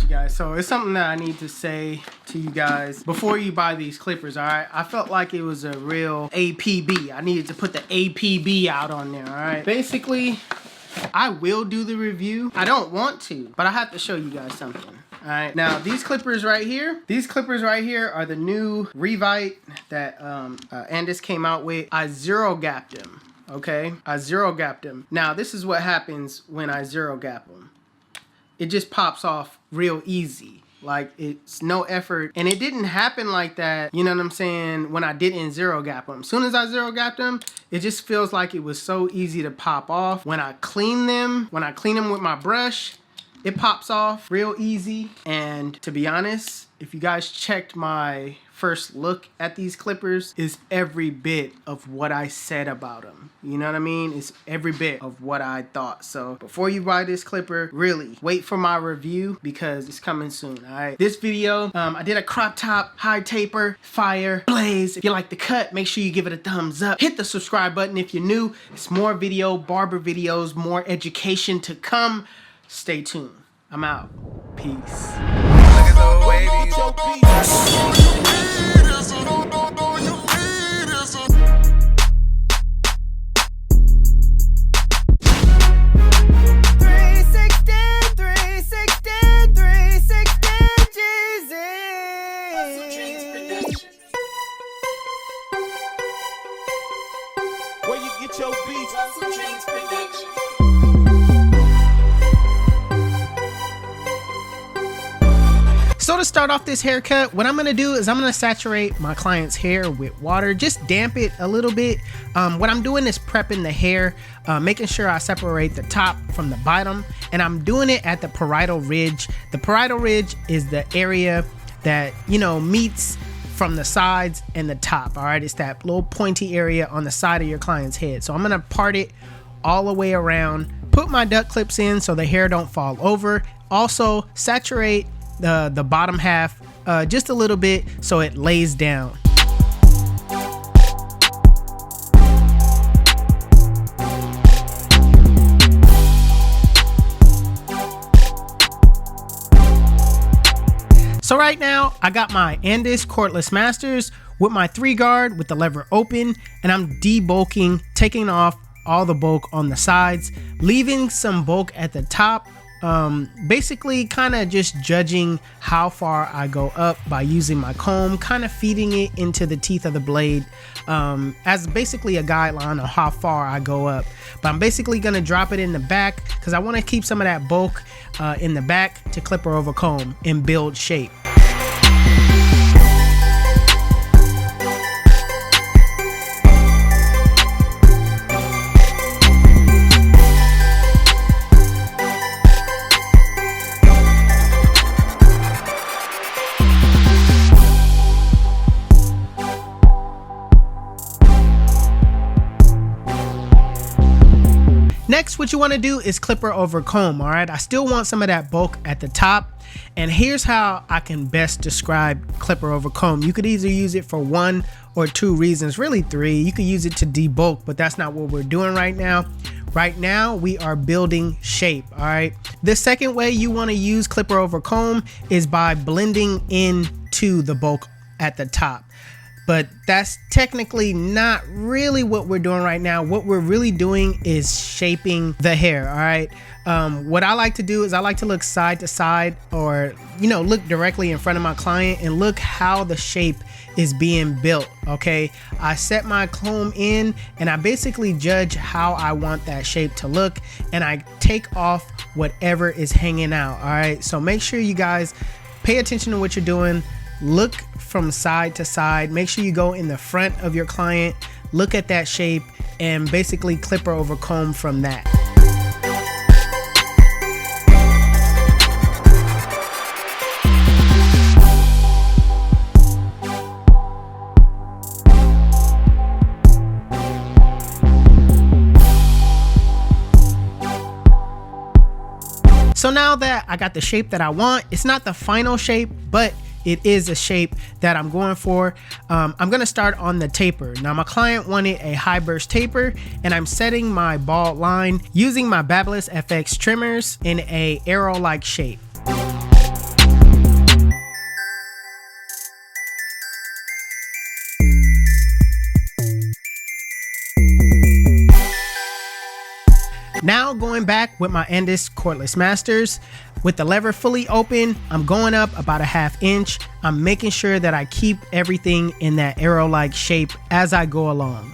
you guys, so it's something that I need to say to you guys before you buy these clippers. All right, I felt like it was a real APB. I needed to put the APB out on there. All right, basically I will do the review. I don't want to, but I have to show you guys something. All right, now these clippers right here are the new Revite that Andis came out with. I zero gapped them. Okay, I zero gapped them. Now this is what happens when I zero gap them. It just pops off real easy. Like, it's no effort. And it didn't happen like that, you know what I'm saying, when I didn't zero gap them. As soon as I zero gapped them, it just feels like it was so easy to pop off. When I clean them with my brush, it pops off real easy. And to be honest, if you guys checked my first look at these clippers, is every bit of what I said about them. You know what I mean? It's every bit of what I thought. So before you buy this clipper, really wait for my review because it's coming soon. All right, this video, I did a crop top, high taper, fire, blaze. If you like the cut, make sure you give it a thumbs up. Hit the subscribe button if you're new. It's more barber videos, more education to come. Stay tuned. I'm out. Peace. Where you get your beats? HustleDreamProduction. So to start off this haircut, what I'm gonna do is I'm gonna saturate my client's hair with water, just damp it a little bit. What I'm doing is prepping the hair, making sure I separate the top from the bottom, and I'm doing it at the parietal ridge. The parietal ridge is the area that, you know, meets from the sides and the top. All right, it's that little pointy area on the side of your client's head. So I'm gonna part it all the way around, put my duck clips in so the hair don't fall over. Also saturate the bottom half just a little bit so it lays down. So right now I got my Andis cordless masters with my 3-guard with the lever open, and I'm debulking, taking off all the bulk on the sides, leaving some bulk at the top. Basically kind of just judging how far I go up by using my comb, kind of feeding it into the teeth of the blade as basically a guideline of how far I go up. But I'm basically going to drop it in the back because I want to keep some of that bulk in the back to clipper over comb and build shape. Next, what you want to do is clipper over comb. All right, I still want some of that bulk at the top, and here's how I can best describe clipper over comb. You could either use it for 1 or 2 reasons, really 3. You could use it to debulk, but that's not what we're doing right now. Right now we are building shape. All right, the second way you want to use clipper over comb is by blending into the bulk at the top. But that's technically not really what we're doing right now. What we're really doing is shaping the hair. All right, what I like to do is I like to look side to side, or, you know, look directly in front of my client and look how the shape is being built. Okay, I set my comb in and I basically judge how I want that shape to look, and I take off whatever is hanging out. All right, so make sure you guys pay attention to what you're doing. Look from side to side. Make sure you go in the front of your client, look at that shape, and basically clipper over comb from that. So now that I got the shape that I want, it's not the final shape, but it is a shape that I'm going for. I'm gonna start on the taper. Now my client wanted a high burst taper, and I'm setting my bald line using my Babyliss FX trimmers in a arrow-like shape. Now going back with my Andis cordless masters, with the lever fully open, I'm going up about a 1/2 inch. I'm making sure that I keep everything in that arrow-like shape as I go along.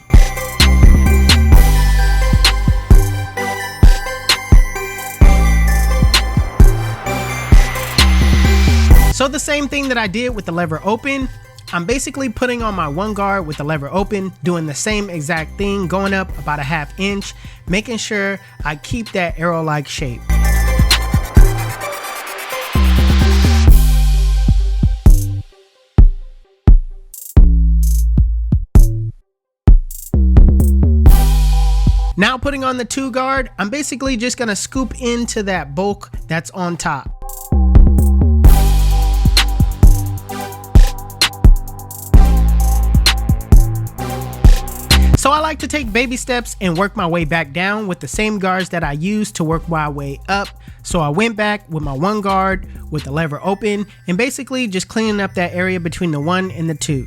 So the same thing that I did with the lever open, I'm basically putting on my one guard with the lever open, doing the same exact thing, going up about a 1/2 inch, making sure I keep that arrow-like shape. Now putting on the 2 guard, I'm basically just gonna scoop into that bulk that's on top. So I like to take baby steps and work my way back down with the same guards that I used to work my way up. So I went back with my 1 guard with the lever open and basically just cleaning up that area between the 1 and the 2.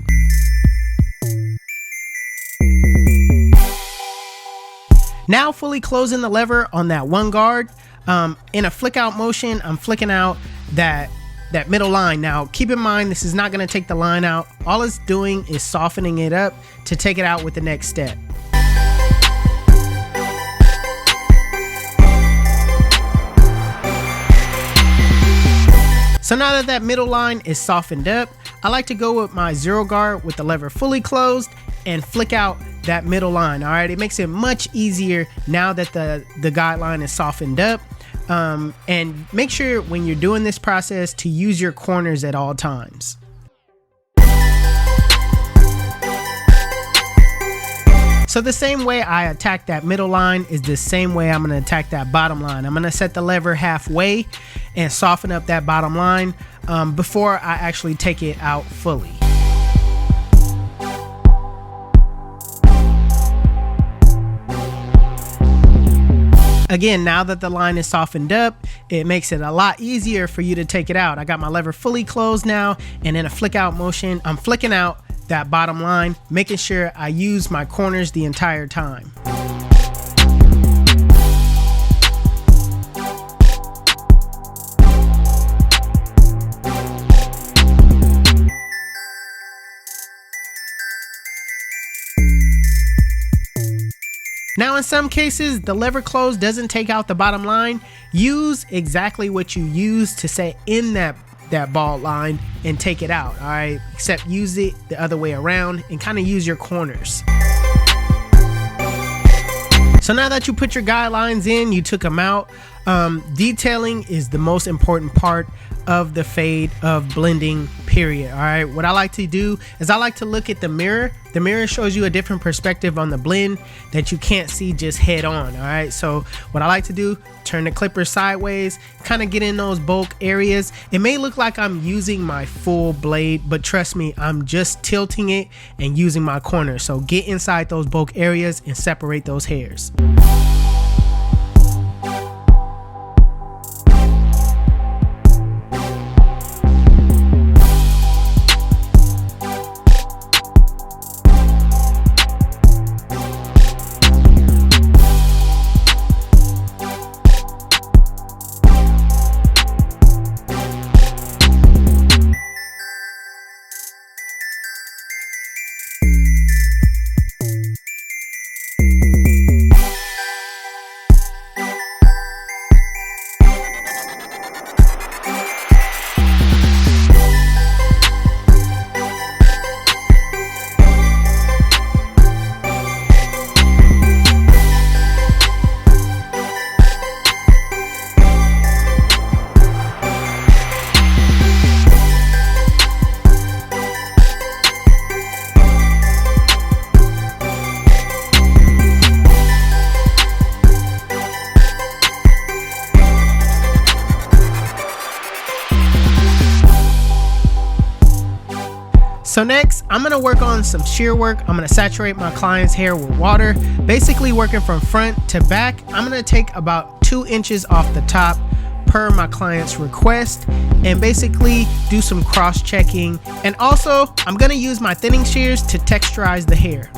Now fully closing the lever on that 1 guard. In a flick out motion, I'm flicking out that middle line. Now keep in mind, this is not going to take the line out. All it's doing is softening it up to take it out with the next step. So now that middle line is softened up, I like to go with my 0 guard with the lever fully closed and flick out that middle line. All right, it makes it much easier now that the guideline is softened up. And make sure when you're doing this process to use your corners at all times. So the same way I attack that middle line is the same way I'm going to attack that bottom line. I'm going to set the lever halfway and soften up that bottom line before I actually take it out fully. Again, now that the line is softened up, it makes it a lot easier for you to take it out. I got my lever fully closed now, and in a flick out motion, I'm flicking out that bottom line, making sure I use my corners the entire time. Now in some cases, the lever close doesn't take out the bottom line. Use exactly what you use to set in that ball line and take it out, all right? Except use it the other way around and kind of use your corners. So now that you put your guidelines in, you took them out, detailing is the most important part of the fade of blending, period. All right, what I like to do is I like to look at the mirror. The mirror shows you a different perspective on the blend that you can't see just head on. All right, so what I like to do, turn the clipper sideways, kind of get in those bulk areas. It may look like I'm using my full blade, but trust me, I'm just tilting it and using my corner. So get inside those bulk areas and separate those hairs. So next, I'm gonna work on some shear work. I'm gonna saturate my client's hair with water, basically working from front to back. I'm gonna take about 2 inches off the top per my client's request and basically do some cross-checking. And also, I'm gonna use my thinning shears to texturize the hair.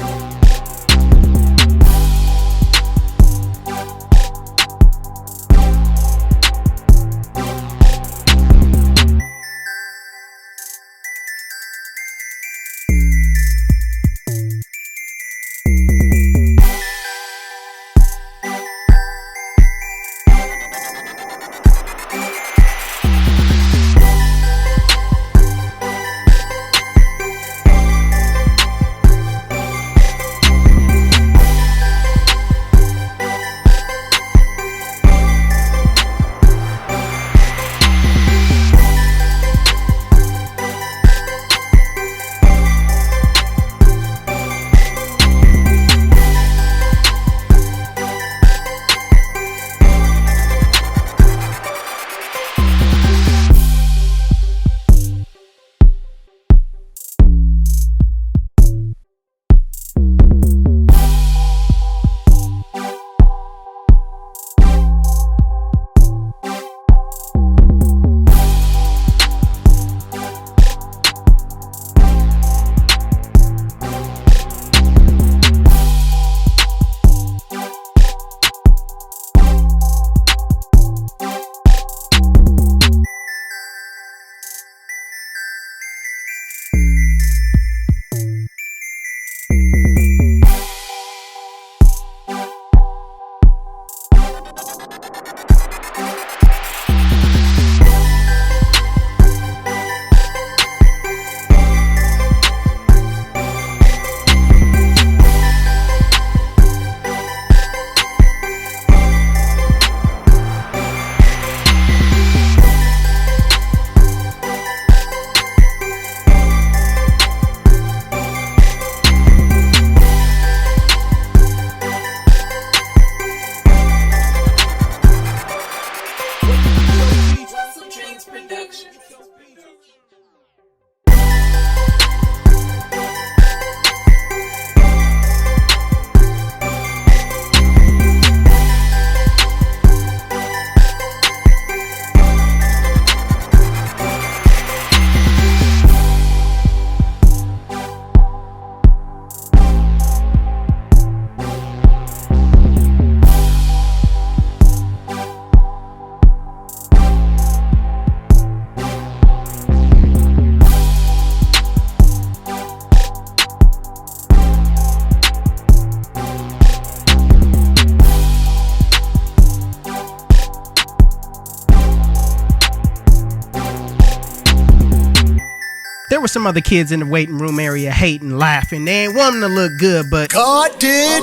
there were some other kids in the waiting room area hating, laughing. They ain't wanting to look good, but God did.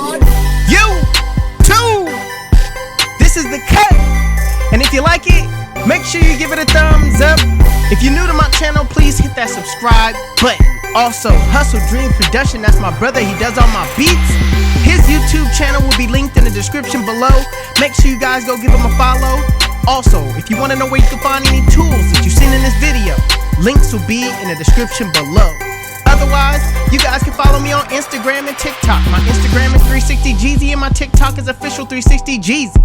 you too. This is the cut. And if you like it, make sure you give it a thumbs up. If you're new to my channel, please hit that subscribe button. Also, HustleDreamProduction, that's my brother, he does all my beats. His YouTube channel will be linked in the description below. Make sure you guys go give him a follow. Also, if you want to know where you can find any tools that you've seen in this video, links will be in the description below. Otherwise, you guys can follow me on Instagram and TikTok. My Instagram is 360Jeezy and my TikTok is official 360Jeezy.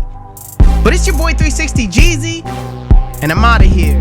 But it's your boy 360Jeezy, and I'm out of here.